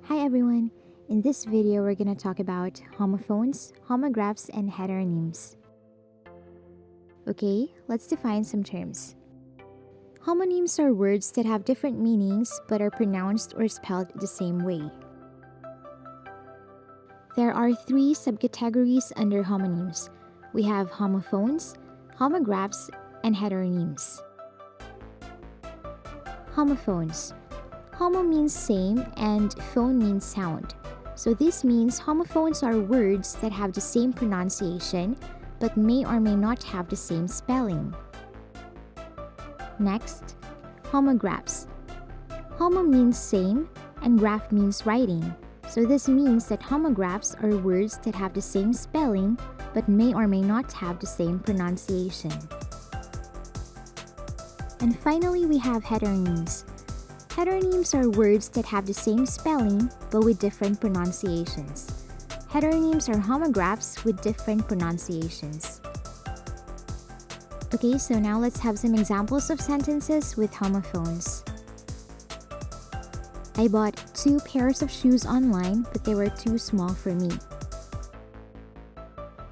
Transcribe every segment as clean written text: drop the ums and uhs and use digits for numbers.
Hi everyone! In this video, we're going to talk about homophones, homographs, and heteronyms. Okay, let's define some terms. Homonyms are words that have different meanings but are pronounced or spelled the same way. There are three subcategories under homonyms. We have homophones, homographs, and heteronyms. Homophones. Homo means same and phone means sound. So this means homophones are words that have the same pronunciation but may or may not have the same spelling. Next, homographs. Homo means same and graph means writing. So this means that homographs are words that have the same spelling but may or may not have the same pronunciation. And finally, we have heteronyms. Heteronyms are words that have the same spelling but with different pronunciations. Heteronyms are homographs with different pronunciations. Okay, so now let's have some examples of sentences with homophones. I bought 2 pairs of shoes online, but they were too small for me.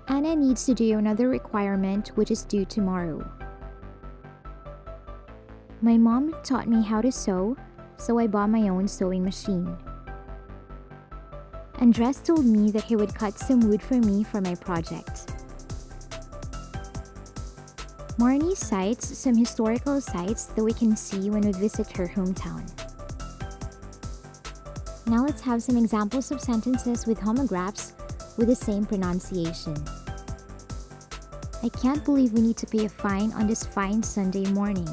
Anna needs to do another requirement which is due tomorrow. My mom taught me how to sew, so I bought my own sewing machine. Andres told me that he would cut some wood for me for my project. Marnie cites some historical sites that we can see when we visit her hometown. Now let's have some examples of sentences with homographs with the same pronunciation. I can't believe we need to pay a fine on this fine Sunday morning.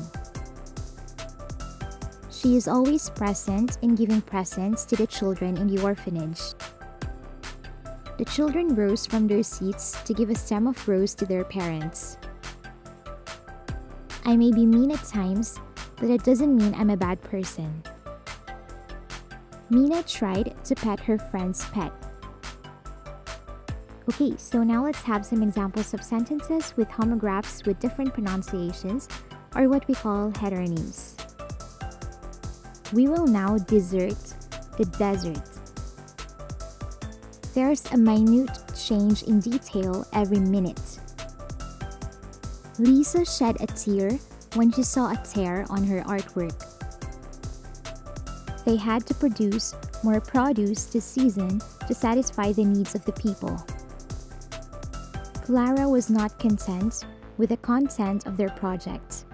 She is always present in giving presents to the children in the orphanage. The children rose from their seats to give a stem of rose to their parents. I may be mean at times, but that doesn't mean I'm a bad person. Mina tried to pet her friend's pet. Okay, so now let's have some examples of sentences with homographs with different pronunciations, or what we call heteronyms. We will now desert the desert. There's a minute change in detail every minute. Lisa shed a tear when she saw a tear on her artwork. They had to produce more produce this season to satisfy the needs of the people. Clara was not content with the content of their project.